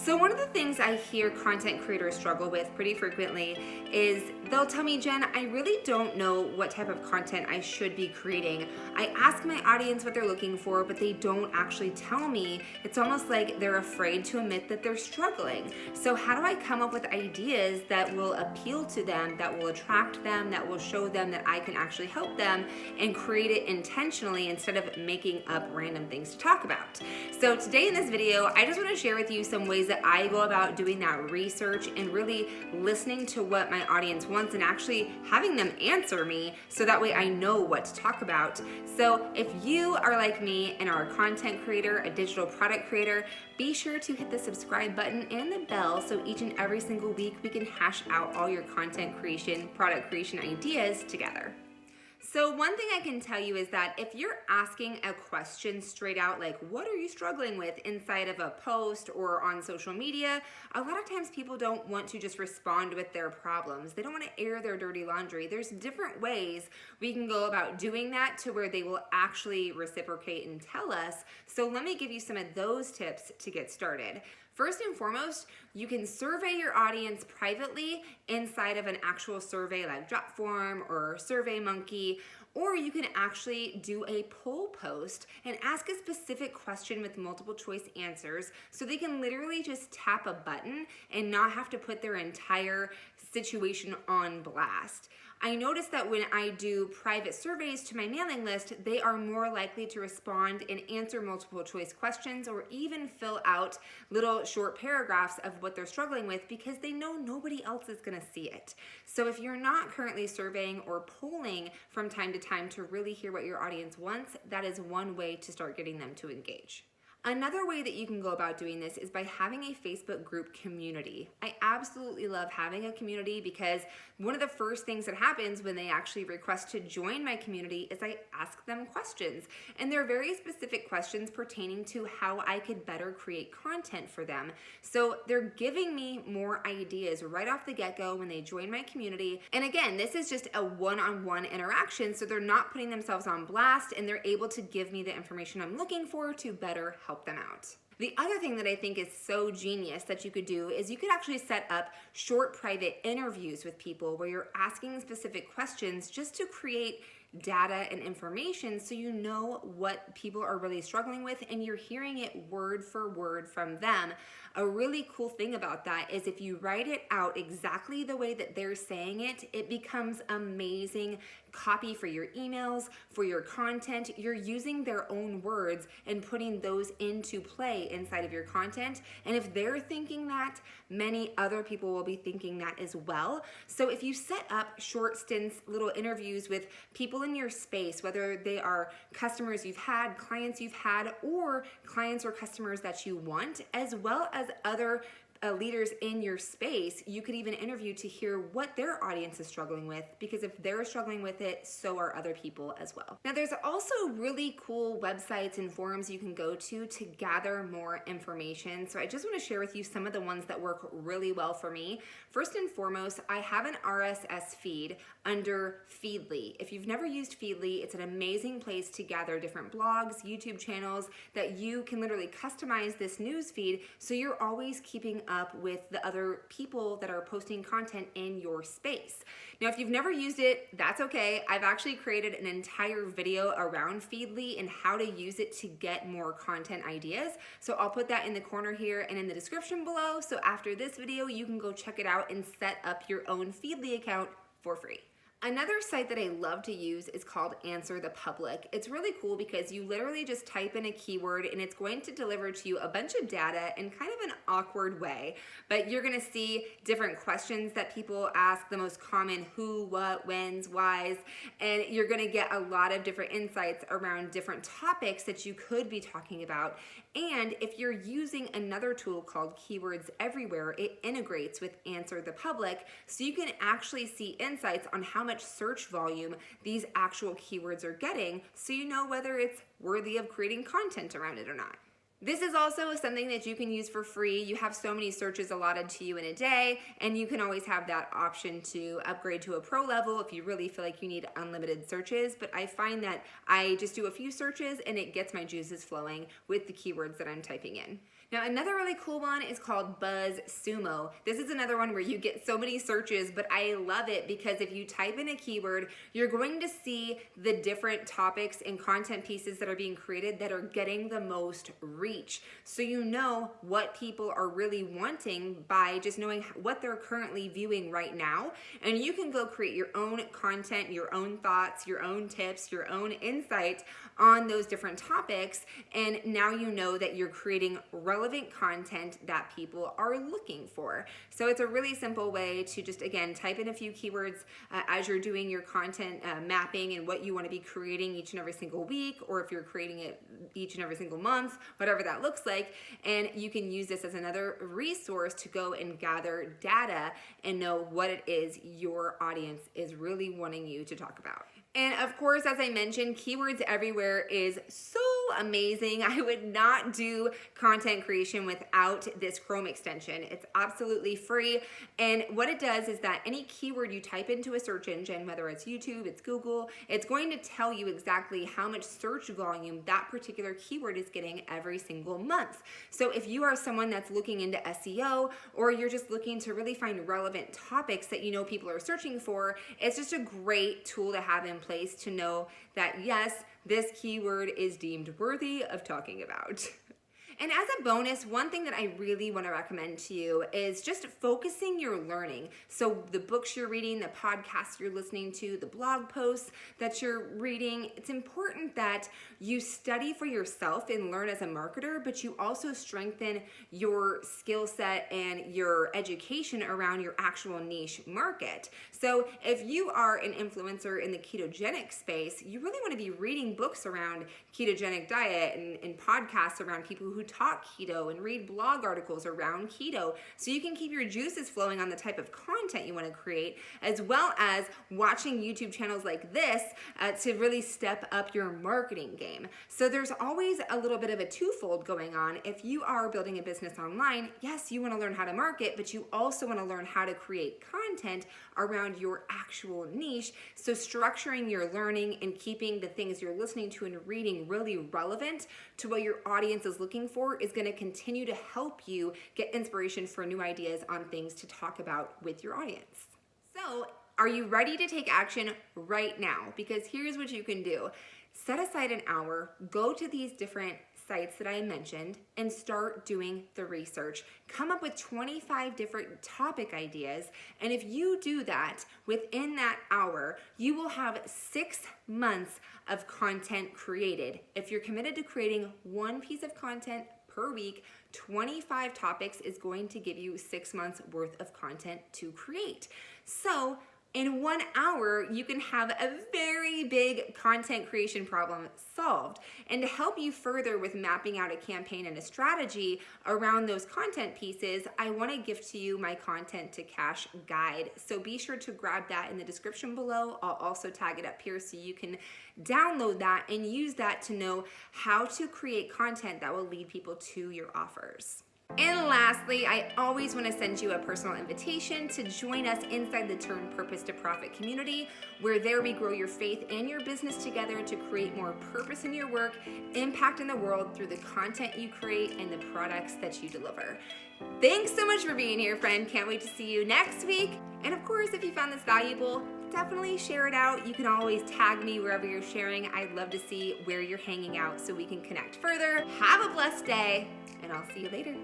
So one of the things I hear content creators struggle with pretty frequently is they'll tell me, Jen, I really don't know what type of content I should be creating. I ask my audience what they're looking for, but they don't actually tell me. It's almost like they're afraid to admit that they're struggling. So how do I come up with ideas that will appeal to them, that will attract them, that will show them that I can actually help them, and create it intentionally instead of making up random things to talk about? So today in this video, I just want to share with you some ways that I go about doing that research and really listening to what my audience wants and actually having them answer me so that way I know what to talk about. So if you are like me and are a content creator, a digital product creator, be sure to hit the subscribe button and the bell so each and every single week we can hash out all your content creation, product creation ideas together. So one thing I can tell you is that if you're asking a question straight out, like what are you struggling with inside of a post or on social media, a lot of times people don't want to just respond with their problems. They don't want to air their dirty laundry. There's different ways we can go about doing that to where they will actually reciprocate and tell us. So let me give you some of those tips to get started. First and foremost, you can survey your audience privately inside of an actual survey like Jotform or SurveyMonkey, or you can actually do a poll post and ask a specific question with multiple choice answers so they can literally just tap a button and not have to put their entire situation on blast. I noticed that when I do private surveys to my mailing list, they are more likely to respond and answer multiple choice questions or even fill out little short paragraphs of what they're struggling with because they know nobody else is going to see it. So if you're not currently surveying or polling from time to time to really hear what your audience wants, that is one way to start getting them to engage. Another way that you can go about doing this is by having a Facebook group community. I absolutely love having a community because one of the first things that happens when they actually request to join my community is I ask them questions. And they're very specific questions pertaining to how I could better create content for them. So they're giving me more ideas right off the get-go when they join my community. And again, this is just a one-on-one interaction, so they're not putting themselves on blast and they're able to give me the information I'm looking for to better help them out. The other thing that I think is so genius that you could do is you could actually set up short private interviews with people where you're asking specific questions just to create data and information so you know what people are really struggling with and you're hearing it word for word from them. A really cool thing about that is if you write it out exactly the way that they're saying it, it becomes amazing copy for your emails, for your content. You're using their own words and putting those into play inside of your content. And if they're thinking that, many other people will be thinking that as well. So if you set up short stints, little interviews with people in your space, whether they are customers you've had, clients you've had, or clients or customers that you want, as well as other leaders in your space, you could even interview to hear what their audience is struggling with, because if they're struggling with it, so are other people as well. Now, there's also really cool websites and forums you can go to gather more information. So I just want to share with you some of the ones that work really well for me. First and foremost, I have an RSS feed under Feedly. If you've never used Feedly, it's an amazing place to gather different blogs, YouTube channels that you can literally customize this news feed so you're always keeping up with the other people that are posting content in your space. Now, if you've never used it, that's okay. I've actually created an entire video around Feedly and how to use it to get more content ideas. So I'll put that in the corner here and in the description below. So after this video, you can go check it out and set up your own Feedly account for free. Another site that I love to use is called Answer the Public. It's really cool because you literally just type in a keyword and it's going to deliver to you a bunch of data in kind of an awkward way, but you're gonna see different questions that people ask, the most common who, what, whens, whys, and you're gonna get a lot of different insights around different topics that you could be talking about. And if you're using another tool called Keywords Everywhere, it integrates with Answer the Public, so you can actually see insights on how much search volume these actual keywords are getting, so you know whether it's worthy of creating content around it or not. This is also something that you can use for free. You have so many searches allotted to you in a day, and you can always have that option to upgrade to a pro level if you really feel like you need unlimited searches. But I find that I just do a few searches and it gets my juices flowing with the keywords that I'm typing in. Now, another really cool one is called Buzzsumo. This is another one where you get so many searches, but I love it because if you type in a keyword, you're going to see the different topics and content pieces that are being created that are getting the most reach. So you know what people are really wanting by just knowing what they're currently viewing right now. And you can go create your own content, your own thoughts, your own tips, your own insight on those different topics. And now you know that you're creating relevant content that people are looking for. So it's a really simple way to just, again, type in a few keywords as you're doing your content mapping and what you want to be creating each and every single week, or if you're creating it each and every single month, whatever that looks like. And you can use this as another resource to go and gather data and know what it is your audience is really wanting you to talk about. And of course, as I mentioned, Keywords Everywhere is so amazing. I would not do content creation without this Chrome extension. It's absolutely free. And what it does is that any keyword you type into a search engine, whether it's YouTube, it's Google, it's going to tell you exactly how much search volume that particular keyword is getting every single month. So if you are someone that's looking into SEO, or you're just looking to really find relevant topics that you know people are searching for, it's just a great tool to have in place to know that yes, this keyword is deemed worthy of talking about. And as a bonus, one thing that I really want to recommend to you is just focusing your learning. So the books you're reading, the podcasts you're listening to, the blog posts that you're reading, it's important that you study for yourself and learn as a marketer, but you also strengthen your skill set and your education around your actual niche market. So if you are an influencer in the ketogenic space, you really want to be reading books around ketogenic diet and podcasts around people who talk keto, and read blog articles around keto, so you can keep your juices flowing on the type of content you want to create, as well as watching YouTube channels like this to really step up your marketing game. So there's always a little bit of a twofold going on. If you are building a business online, yes, you want to learn how to market, but you also want to learn how to create content around your actual niche. So structuring your learning and keeping the things you're listening to and reading really relevant to what your audience is looking for is going to continue to help you get inspiration for new ideas on things to talk about with your audience. So, are you ready to take action right now? Because here's what you can do. Set aside an hour, go to these different sites that I mentioned, and start doing the research. Come up with 25 different topic ideas, and if you do that within that hour, you will have 6 months of content created. If you're committed to creating one piece of content per week, 25 topics is going to give you 6 months worth of content to create. So in 1 hour, you can have a very big content creation problem solved. And to help you further with mapping out a campaign and a strategy around those content pieces, I want to gift to you my content to cash guide. So be sure to grab that in the description below. I'll also tag it up here so you can download that and use that to know how to create content that will lead people to your offers. And lastly, I always want to send you a personal invitation to join us inside the Turn Purpose to Profit community, where there we grow your faith and your business together to create more purpose in your work, impact in the world through the content you create and the products that you deliver. Thanks so much for being here, friend. Can't wait to see you next week. And of course, if you found this valuable, definitely share it out. You can always tag me wherever you're sharing. I'd love to see where you're hanging out so we can connect further. Have a blessed day, and I'll see you later.